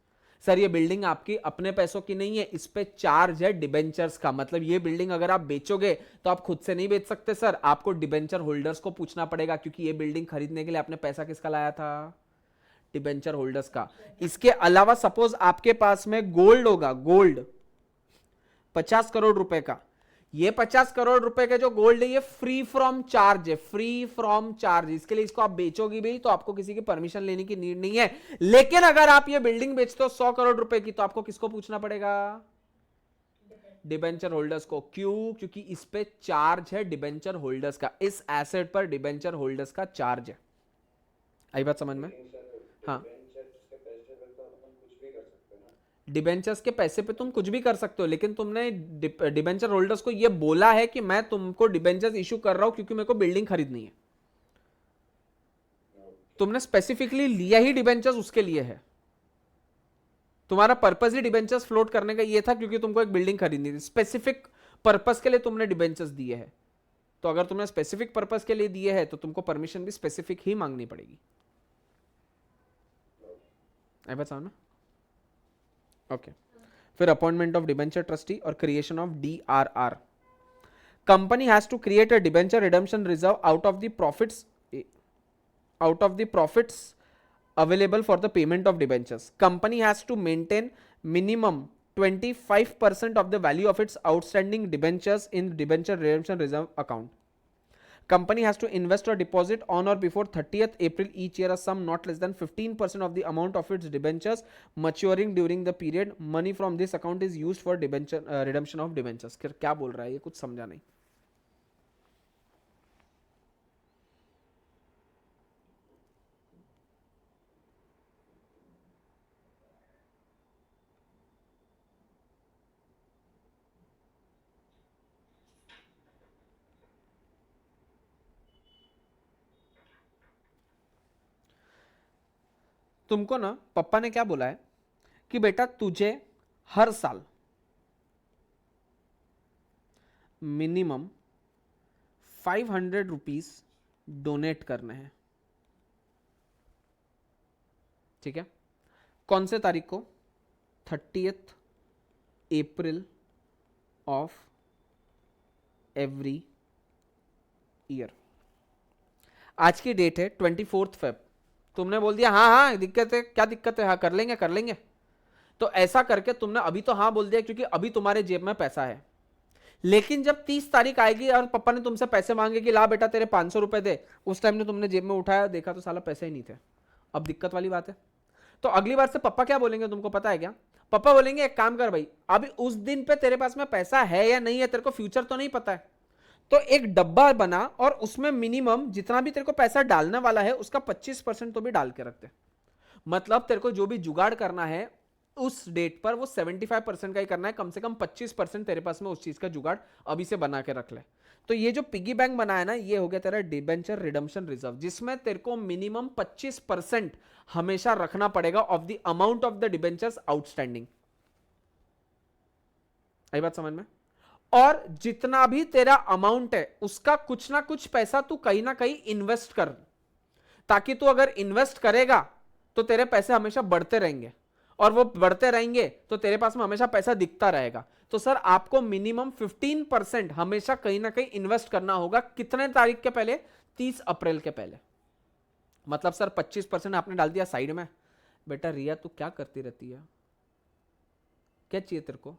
[SPEAKER 1] सर ये बिल्डिंग आपकी अपने पैसों की नहीं है, इस पे चार्ज है डिबेंचर्स का, मतलब ये बिल्डिंग अगर आप बेचोगे तो आप खुद से नहीं बेच सकते सर, आपको डिबेंचर होल्डर्स को पूछना पड़ेगा, क्योंकि ये बिल्डिंग खरीदने के लिए आपने पैसा किसका लाया था, डिबेंचर होल्डर्स का। इसके अलावा सपोज आपके पास में गोल्ड होगा, गोल्ड 50 करोड़ रुपए का, ये 50 करोड़ रुपए का जो गोल्ड है ये फ्री फ्रॉम चार्ज है, फ्री फ्रॉम चार्ज, इसके लिए इसको आप बेचोगे भी तो आपको किसी की परमिशन लेने की नीड नहीं है। लेकिन अगर आप ये बिल्डिंग बेचते हो 100 करोड़ रुपए की, तो आपको किसको पूछना पड़ेगा, डिबेंचर होल्डर्स को। क्यों, क्योंकि इस पे चार्ज है डिबेंचर होल्डर्स का, इस एसेट पर डिबेंचर होल्डर्स का चार्ज है। आई बात समझ में, हाँ, डिबेंचर्स के पैसे पे तुम कुछ भी कर सकते हो, लेकिन तुमने डिबेंचर होल्डर्स को ये बोला है कि मैं तुमको डिबेंचर्स इशू कर रहा हूं क्योंकि मेरे को बिल्डिंग खरीदनी है, तुमने स्पेसिफिकली लिया ही डिबेंचर्स उसके लिए है, तुम्हारा पर्पस ही डिबेंचर्स फ्लोट करने का ये था क्योंकि तुमको एक बिल्डिंग खरीदनी थी, स्पेसिफिक पर्पस के लिए तुमने डिबेंचर्स दिए हैं। तो अगर तुमने स्पेसिफिक पर्पस के लिए दिए हैं तो तुमको परमिशन भी स्पेसिफिक ही मांगनी पड़ेगी। आई बात समझ में, ओके। फिर अपॉइंटमेंट ऑफ डिबेंचर ट्रस्टी और creation of DRR. Company has to create a debenture redemption reserve out of the profits available for the payment of debentures. Company has to maintain minimum 25% of the value of its outstanding debentures in debenture redemption reserve account. Company has to invest or deposit on or before 30th April each year a sum not less than 15% of the amount of its debentures maturing during the period. Money from this account is used for debenture redemption of debentures. क्या बोल रहा है ये, कुछ समझा नहीं। तुमको ना पापा ने क्या बोला है कि बेटा तुझे हर साल मिनिमम 500 रुपीज डोनेट करने हैं, ठीक है, कौन से तारीख को, 30th April of every year. आज की डेट है 24 फेब, तुमने बोल दिया हाँ हाँ दिक्कत है, क्या दिक्कत है, हाँ कर लेंगे कर लेंगे, तो ऐसा करके तुमने अभी तो हाँ बोल दिया क्योंकि अभी तुम्हारे जेब में पैसा है। लेकिन जब 30 तारीख आएगी और पापा ने तुमसे पैसे मांगे कि ला बेटा तेरे 500 रुपए दे, उस टाइम ने तुमने जेब में उठाया देखा तो साला पैसे ही नहीं थे, अब दिक्कत वाली बात है। तो अगली बार से पापा क्या बोलेंगे तुमको पता है क्या, पापा बोलेंगे एक काम कर भाई, अभी उस दिन पे तेरे पास में पैसा है या नहीं है, तेरे को फ्यूचर तो नहीं पता है, तो एक डब्बा बना और उसमें मिनिमम जितना भी तेरे को पैसा डालने वाला है उसका 25% तो भी डाल के रखते। मतलब तेरे को जो भी जुगाड़ करना है उस डेट पर वो 75% का ही करना है, कम से कम 25% तेरे पास में उस चीज का जुगाड़ अभी से बना के रख ले। तो ये जो पिगी बैंक बनाया ना, ये हो गया तेरा डिबेंचर रिडम्पशन रिजर्व, जिसमें तेरे को मिनिमम 25% हमेशा रखना पड़ेगा of the amount of the debentures outstanding. आई बात समझ में, और जितना भी तेरा अमाउंट है उसका कुछ ना कुछ पैसा तू कहीं ना कहीं इन्वेस्ट कर, ताकि तू अगर इन्वेस्ट करेगा तो तेरे पैसे हमेशा बढ़ते रहेंगे, और वो बढ़ते रहेंगे तो तेरे पास में हमेशा पैसा दिखता रहेगा। तो सर आपको मिनिमम 15% हमेशा कहीं ना कहीं इन्वेस्ट करना होगा। कितने तारीख के पहले? 30 अप्रैल के पहले। मतलब सर 25% आपने डाल दिया साइड में। बेटा रिया तू क्या करती रहती है? क्या चाहिए तेरे को?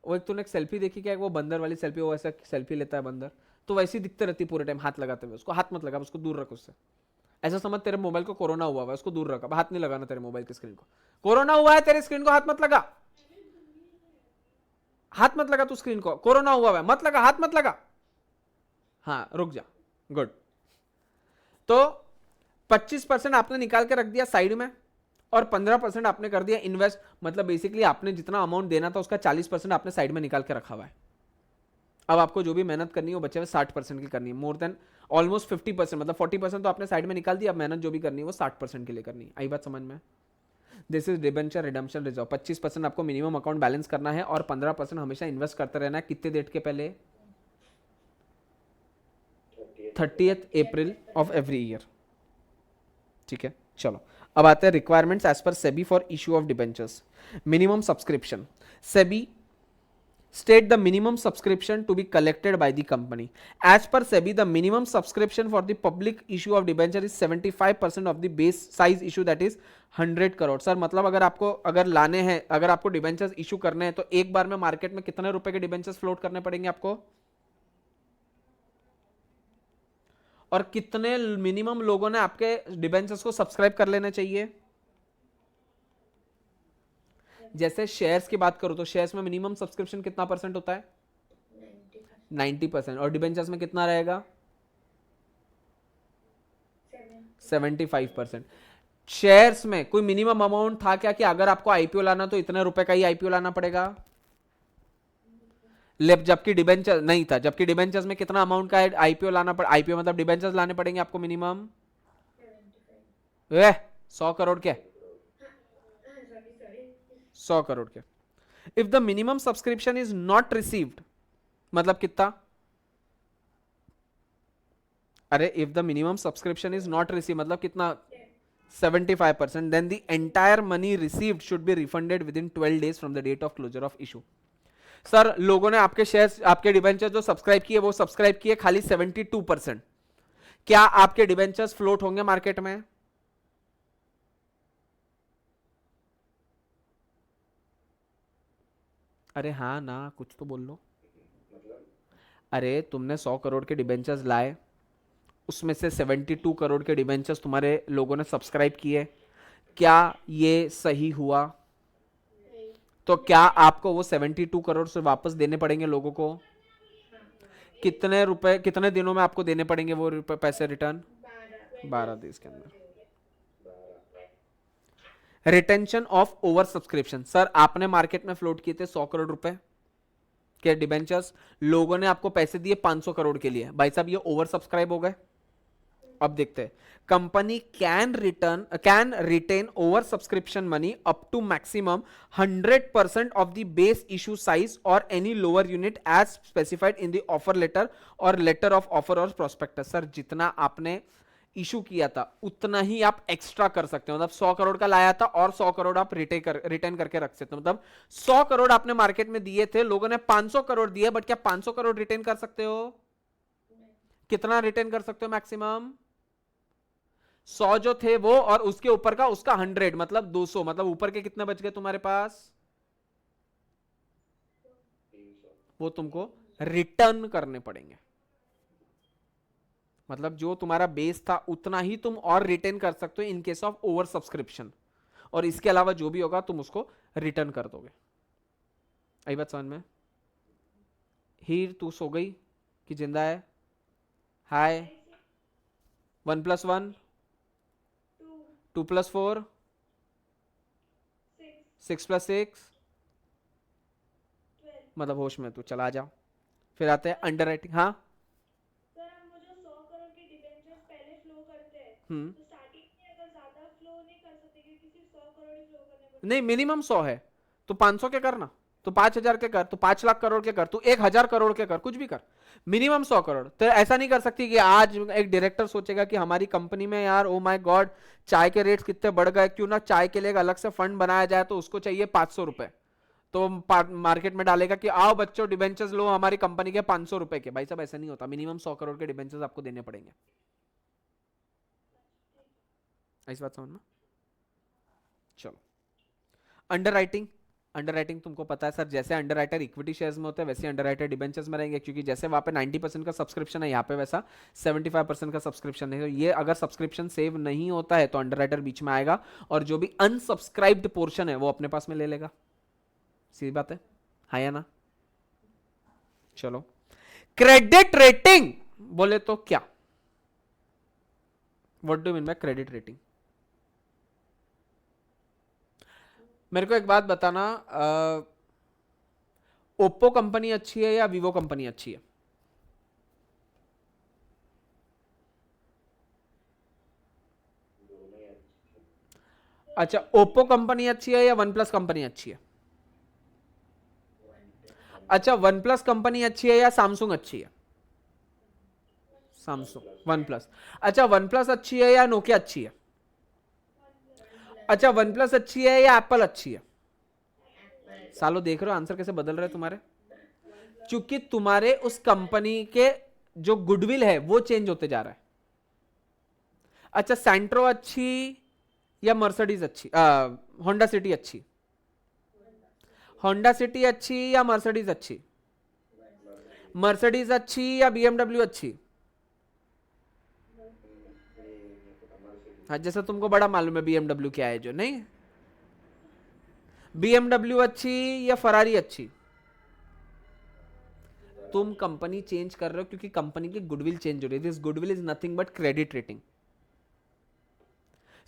[SPEAKER 1] वो एक तूने एक सेल्फी देखी क्या? वो बंदर वाली सेल्फी, वो ऐसा सेल्फी लेता है बंदर, तो वैसी दिखते रहती पूरे टाइम हाथ लगाते हुए। उसको हाथ मत लगा, उसको दूर रख उससे। ऐसा समझ तेरे मोबाइल को कोरोना हुआ है, उसको दूर रखा, हाथ नहीं लगाना तेरे मोबाइल की स्क्रीन को। कोरोना हुआ है तेरे स्क्रीन को, हाथ मत लगा, हाथ मत लगा तू स्क्रीन को, कोरोना हुआ है, मत लगा, हाथ मत लगा। हाँ रुक जा, गुड। तो 25% आपने निकाल के रख दिया साइड में और 15% आपने कर दिया इन्वेस्ट। मतलब बेसिकली आपने जितना अमाउंट देना था उसका 40% आपने साइड में निकाल के रखा हुआ है। अब आपको जो भी मेहनत करनी है वो बचे हुए 60% की करनी है, मोर देन ऑलमोस्ट 50%, मतलब 40% तो आपने साइड में निकाल दिया। अब मेहनत जो भी करनी है वो 60% के लिए करनी है। आई बात समझ में? This is debenture redemption reserve. 25% आपको मिनिमम अकाउंट बैलेंस करना है और 15% हमेशा इन्वेस्ट करते रहना है। कितने डेट के पहले? 30th April of every year. ठीक है, चलो अब आते हैं requirements as per SEBI for issue of debentures. Minimum subscription. SEBI state the minimum subscription to be collected by the company. As per SEBI, the minimum subscription for the public issue of debenture is 75% of the base size issue, that is 100 crore. Sir मतलब अगर लाने हैं, अगर आपको debentures issue करने हैं तो एक बार में मार्केट में कितने रुपए के डिबेंचर्स फ्लोट करने पड़ेंगे आपको? और कितने मिनिमम लोगों ने आपके डिबेंचर्स को सब्सक्राइब कर लेना चाहिए? जैसे शेयर्स की बात करो तो शेयर्स में मिनिमम सब्सक्रिप्शन कितना परसेंट होता है? 90%। और डिबेंचर्स में कितना रहेगा? 75%। शेयर्स में कोई मिनिमम अमाउंट था क्या कि अगर आपको आईपीओ लाना तो इतने रुपए का ही आईपीओ लाना पड़ेगा? जबकि डिबेंचर नहीं था, जबकि डिबेंचर्स में कितना अमाउंट का आईपीओ लाना पड़, आईपीओ मतलब डिबेंचर्स लाने पड़ेंगे आपको मिनिमम 100 करोड़ के, 100 करोड़ के। If the minimum subscription is not received, मतलब कितना? अरे if the minimum subscription is not receive मतलब कितना? 75%। Then the entire money received should be refunded within 12 days from the date of closure of issue. Sir लोगों ने आपके shares, आपके debenture जो सब्सक्राइब किए वो सब्सक्राइब किए खाली 72%। क्या आपके डिबेंचर्स फ्लोट होंगे मार्केट में? अरे हाँ ना, कुछ तो बोल लो।
[SPEAKER 2] मतलब
[SPEAKER 1] अरे तुमने 100 करोड़ के डिबेंचर्स लाए, उसमें से 72 करोड़ के डिबेंचर्स तुम्हारे लोगों ने सब्सक्राइब किए, क्या ये सही हुआ? तो क्या आपको वो 72 करोड़ से वापस देने पड़ेंगे लोगों को? कितने रुपए, कितने दिनों में आपको देने पड़ेंगे वो पैसे रिटर्न? 12 दिन के अंदर। Retention of over subscription. Sir आपने मार्केट में फ्लोट किए थे 100 करोड़ रुपए के डिबेंचर्स, लोगों ने आपको पैसे दिए 500 करोड़ के लिए, भाई साहब ये ओवर सब्सक्राइब हो गए। अब देखते हैं, company can retain over subscription money up to maximum 100% of the base issue size और any lower unit as specified in the offer letter और लेटर ऑफ ऑफर और प्रोस्पेक्टस। सर जितना आपने इशू किया था उतना ही आप एक्स्ट्रा कर सकते हो, मतलब 100 करोड़ का लाया था और 100 करोड़ आप रिटेन करके रख सकते हो। मतलब 100 करोड़ आपने मार्केट में दिए थे, लोगों ने 500 करोड़ दिए, बट क्या 500 करोड़ रिटेन कर सकते हो? कितना रिटेन कर सकते हो मैक्सिमम? 100 जो थे वो और उसके ऊपर का उसका 100, मतलब 200, मतलब ऊपर के कितने बच गए तुम्हारे पास?
[SPEAKER 2] 300।
[SPEAKER 1] वो तुमको रिटर्न करने पड़ेंगे। मतलब जो तुम्हारा बेस था उतना ही तुम और रिटेन कर सकते हो in case of over subscription, और इसके अलावा जो भी होगा तुम उसको रिटर्न कर दोगे। आई बात समझ में? हीर तू सो गई कि जिंदा है? हाय। 1+1 2+4 6+6, मतलब होश में तू चला जा। फिर आते हैं अंडर राइटिंग। हाँ
[SPEAKER 3] सर हम वो जो 100 करोड़ के डिबेंचर्स पहले फ्लो करते हैं,
[SPEAKER 1] हम्म,
[SPEAKER 3] तो स्टार्टिंग में अगर ज्यादा फ्लो नहीं कर सकते क्योंकि सिर्फ 100 करोड़ ही फ्लो करने पड़ते
[SPEAKER 1] नहीं
[SPEAKER 3] हैं।
[SPEAKER 1] मिनिमम 100 है तो 500 क्या करना? तो 5,000 के कर, तो 5 लाख करोड़ के कर, तू 1,000 करोड़ के कर, कुछ भी कर, मिनिमम 100 करोड़। तो ऐसा नहीं कर सकती कि आज एक डायरेक्टर सोचेगा कि हमारी कंपनी में यार ओ माय गॉड चाय के रेट्स कितने बढ़ गए, क्यों ना चाय के लिए एक अलग से फंड बनाया जाए, तो उसको चाहिए 500 रुपए, तो मार्केट में डालेगा कि आओ बच्चों डिबेंचर्स लो हमारी कंपनी के 500 रुपए के। भाई साहब ऐसा नहीं होता, मिनिमम 100 करोड़ के डिबेंचर्स आपको देने पड़ेंगे। इस बात समझ में? चलो, अंडरराइटिंग। अंडरराइटिंग तुमको पता है सर, जैसे अंडरराइटर इक्विटी शेयर्स में होते हैं वैसे अंडरराइटर डिबेंचर्स में रहेंगे, क्योंकि जैसे वहां पे 90% का सब्सक्रिप्शन है, यहाँ पे वैसा 75% का सब्सक्रिप्शन है। तो ये अगर सब्सक्रिप्शन सेव नहीं होता है तो अंडरराइटर बीच में आएगा और जो भी अनसब्सक्राइब्ड पोर्शन है वो अपने पास में ले लेगा। सीधी बात है, हाँ या ना? चलो, क्रेडिट रेटिंग बोले तो क्या, what do mean by credit rating? मेरे को एक बात बताना, ओप्पो कंपनी अच्छी है या वीवो कंपनी अच्छी है?
[SPEAKER 2] दोनों ही अच्छे।
[SPEAKER 1] अच्छा, ओप्पो कंपनी अच्छी है या वन प्लस कंपनी अच्छी है? अच्छा, वन प्लस कंपनी अच्छी है या सैमसंग अच्छी है? Samsung, one plus. अच्छा, वन प्लस अच्छी है या नोकिया अच्छी है? अच्छा, वन प्लस अच्छी है या एप्पल अच्छी है? सालो देख रहे हो आंसर कैसे बदल रहे हैं तुम्हारे, क्योंकि तुम्हारे उस कंपनी के जो गुडविल है वो चेंज होते जा रहा है। अच्छा, सैंट्रो अच्छी या मर्सिडीज अच्छी, होंडा सिटी अच्छी? होंडा सिटी अच्छी या मर्सिडीज अच्छी? मर्सिडीज अच्छी या बीएमडब्ल्यू अच्छी? हाँ, जैसा तुमको बड़ा मालूम है बीएमडब्ल्यू क्या है जो नहीं। बीएमडब्ल्यू अच्छी या फरारी अच्छी? तुम कंपनी चेंज कर रहे हो क्योंकि कंपनी की गुडविल चेंज हो रही है। This goodwill is nothing but credit rating.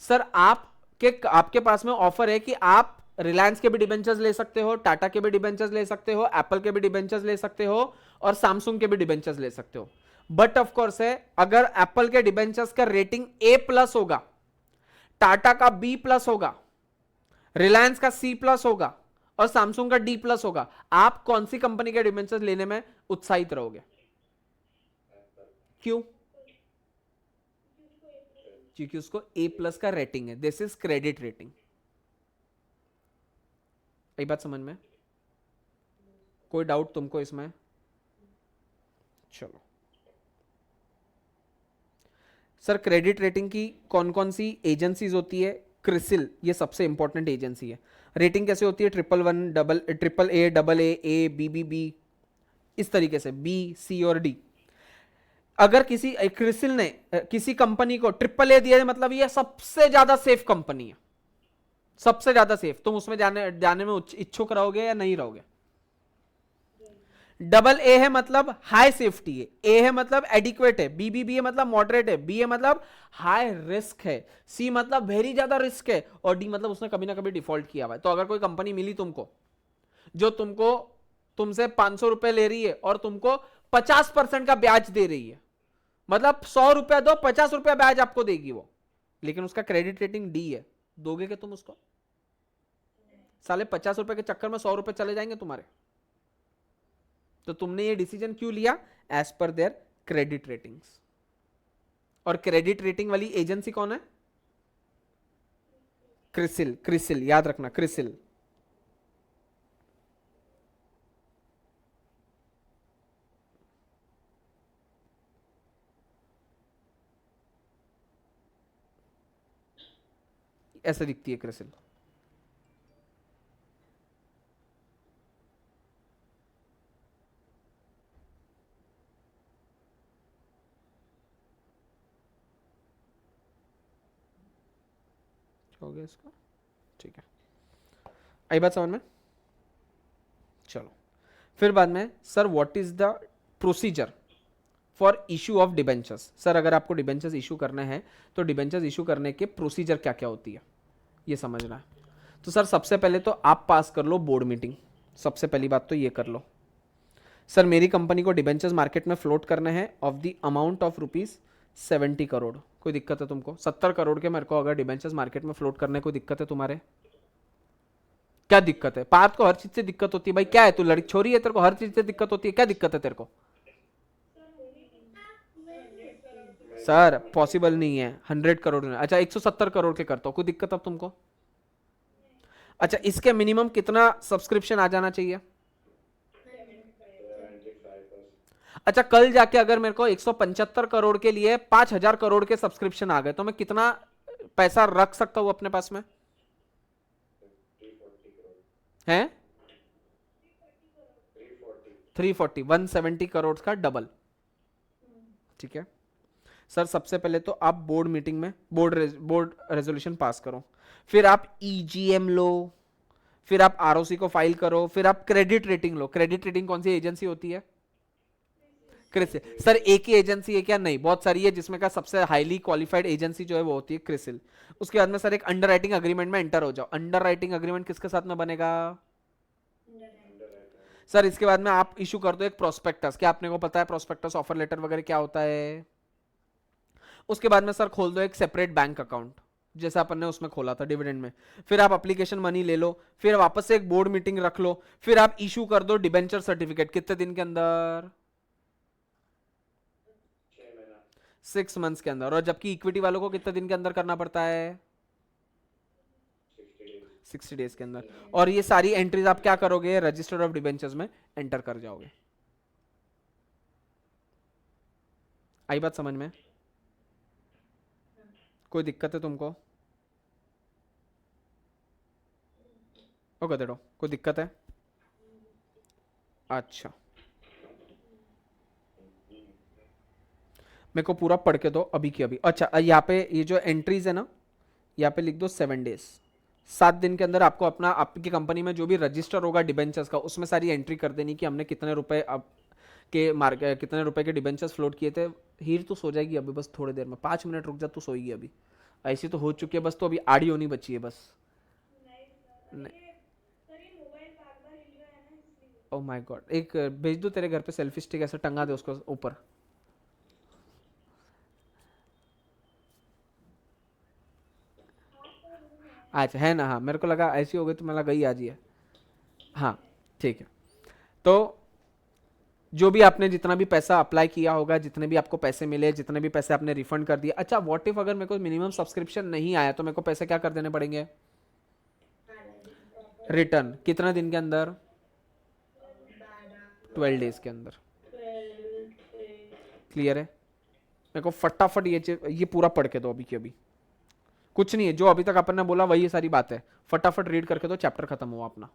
[SPEAKER 1] Sir आपके पास में ऑफर है कि आप रिलायंस के भी डिबेंचर्स ले सकते हो, टाटा के भी डिबेंचर्स ले सकते हो, एप्पल के भी डिबेंचर्स ले सकते हो और सैमसंग के भी डिबेंचर्स ले सकते हो। बट ऑफ कोर्स है, अगर एप्पल के डिबेंचर्स का रेटिंग A+ होगा, टाटा का B+ होगा, रिलायंस का C+ होगा और सैमसंग का D+ होगा, आप कौन सी कंपनी के डिबेंचर्स लेने में उत्साहित रहोगे? क्यों? क्योंकि उसको A+ का रेटिंग है। This is credit rating. ये बात समझ में? कोई डाउट तुमको इसमें? चलो सर, क्रेडिट रेटिंग की कौन कौन सी एजेंसीज होती है? क्रिसिल ये सबसे इंपॉर्टेंट एजेंसी है। रेटिंग कैसे होती है? 111, AAA, A, BBB, इस तरीके से B, C और D। अगर किसी क्रिसिल ने किसी कंपनी को AAA दिया है, मतलब ये सबसे ज्यादा सेफ कंपनी है, सबसे ज्यादा सेफ। तुम उसमें जाने में इच्छुक रहोगे या नहीं रहोगे? AA है मतलब हाई सेफ्टी है, A है मतलब एडिक्वेट है, BBB है मतलब मॉडरेट है, B है मतलब हाई रिस्क है, C मतलब वेरी ज्यादा रिस्क है और D मतलब उसने कभी ना कभी डिफॉल्ट किया हुआ है। तो अगर कोई कंपनी मिली तुमको जो तुमसे 500 रुपए ले रही है और तुमको 50% का ब्याज दे रही है, मतलब 100 रुपया दो 50 रुपया ब्याज आपको देगी वो, लेकिन उसका क्रेडिट रेटिंग D है, दोगे क्या तुम उसको? साले 50 रुपए के चक्कर में 100 रुपए चले जाएंगे तुम्हारे। तो तुमने ये डिसीजन क्यों लिया? As per their credit ratings. और क्रेडिट रेटिंग वाली एजेंसी कौन है? क्रिसिल। क्रिसिल याद रखना, क्रिसिल। ऐसे दिखती है क्रिसिल। हो गया इसका, ठीक है। आई बात समझ में? चलो फिर बाद में, sir what is the procedure for issue of debentures? Sir अगर आपको डिबेंचर्स इशू करने हैं तो डिबेंचर्स इशू करने के प्रोसीजर क्या क्या होती है ये समझना है। तो सर सबसे पहले तो आप पास कर लो बोर्ड मीटिंग, सबसे पहली बात तो ये कर लो। सर मेरी कंपनी को डिबेंचर्स मार्केट में फ्लोट करने हैं of the amount of ₹70 crore. कोई दिक्कत है तुमको? 70 करोड़ के मेरे को अगर डिबेंचर्स मार्केट में फ्लोट करने कोई दिक्कत है तुम्हारे? क्या दिक्कत है? पार्थ को हर चीज से दिक्कत होती है भाई, क्या है तू लड़की छोरी है, तेरे को हर चीज से दिक्कत होती है, क्या दिक्कत है तेरे को? सर पॉसिबल नहीं है 100 करोड़ में। अच्छा 170 करोड़ के करता हूँ, कोई दिक्कत अब तुमको? अच्छा इसके मिनिमम कितना सब्सक्रिप्शन आ जाना चाहिए?
[SPEAKER 2] 75%।
[SPEAKER 1] अच्छा कल जाके अगर मेरे को 175 करोड़ के लिए 5000 करोड़ के सब्सक्रिप्शन आ गए तो मैं कितना पैसा रख सकता हूँ अपने पास में?
[SPEAKER 2] 340 करोड़।
[SPEAKER 1] है
[SPEAKER 2] 340।
[SPEAKER 1] 340, 170 करोड़ का डबल। ठीक है सर, सबसे पहले तो आप बोर्ड मीटिंग में बोर्ड रेजोल्यूशन पास करो, फिर आप ईजीएम लो, फिर आप आरओसी को फाइल करो, फिर आप क्रेडिट रेटिंग लो। क्रेडिट रेटिंग कौन सी एजेंसी होती है? क्रिसिल। सर एक ही एजेंसी है क्या? नहीं, बहुत सारी है, जिसमें का सबसे हाईली क्वालिफाइड एजेंसी जो है वो होती है क्रिसिल। उसके बाद में सर एक अंडर राइटिंग अग्रीमेंट में एंटर हो जाओ। अंडर राइटिंग अग्रीमेंट किसके साथ में बनेगा? सर इसके बाद में आप इशू कर दो एक प्रोस्पेक्टस। क्या आपने को पता है प्रोस्पेक्टस, ऑफर लेटर वगैरह क्या होता है? उसके बाद में सर खोल दो एक सेपरेट बैंक अकाउंट, जैसे अपन ने उसमें खोला था डिविडेंड में। फिर आप एप्लीकेशन मनी ले लो, फिर वापस से एक बोर्ड मीटिंग रख लो, फिर आप इशू कर दो डिबेंचर सर्टिफिकेट। कितने दिन के अंदर?
[SPEAKER 2] 6 महीना।
[SPEAKER 1] 6 मंथ्स के अंदर। और जबकि इक्विटी वालों को कितने दिन के अंदर करना पड़ता है?
[SPEAKER 2] 60 days।
[SPEAKER 1] 60 डेज के अंदर। और ये सारी एंट्रीज आप क्या करोगे? रजिस्टर ऑफ डिबेंचर्स में एंटर कर जाओगे। आई बात समझ में? कोई दिक्कत है तुमको? ओ गधेड़ो, कोई दिक्कत है? अच्छा मेरे को पूरा पढ़ के दो अभी की अभी। अच्छा यहाँ पे ये जो एंट्रीज है ना, यहाँ पे लिख दो 7 डेज। 7 दिन के अंदर आपको अपना आपकी कंपनी में जो भी रजिस्टर होगा डिबेंचर्स का, उसमें सारी एंट्री कर देनी कि हमने कितने रुपए अब के मार्केट, कितने रुपए के डिबेंचर्स फ्लोट किए थे। हीर तो सो जाएगी अभी बस थोड़ी देर में, 5 मिनट रुक जा, तू सोएगी अभी। ऐसी तो हो चुकी है बस, तो अभी आड़ी होनी बची है बस।
[SPEAKER 3] नहीं सर,
[SPEAKER 1] नहीं।
[SPEAKER 3] सर ये मोबाइल बार बार हिल रहा है ना इसलिए।
[SPEAKER 1] ओ माय गॉड, एक भेज दो तेरे घर पे सेल्फी स्टिक, ऐसे टंगा दे उसको ऊपर। अच्छा है ना? हाँ मेरे को लगा ऐसी हो गई तो मैं लगा ही आज ही है। हाँ ठीक है। तो जो भी आपने जितना भी पैसा अप्लाई किया होगा, जितने भी आपको पैसे मिले, जितने भी पैसे आपने रिफंड कर दिए। अच्छा व्हाट इफ अगर मेरे को मिनिमम सब्सक्रिप्शन नहीं आया तो मेरे को पैसे क्या कर देने पड़ेंगे? रिटर्न कितना दिन के अंदर? 12 डेज के अंदर। क्लियर है? मेरे को फटाफट ये पूरा पढ़ के दो अभी की अभी। कुछ नहीं है, जो अभी तक अपन ने बोला वही सारी बात है, फटाफट रीड करके दो, चैप्टर खत्म हुआ अपना।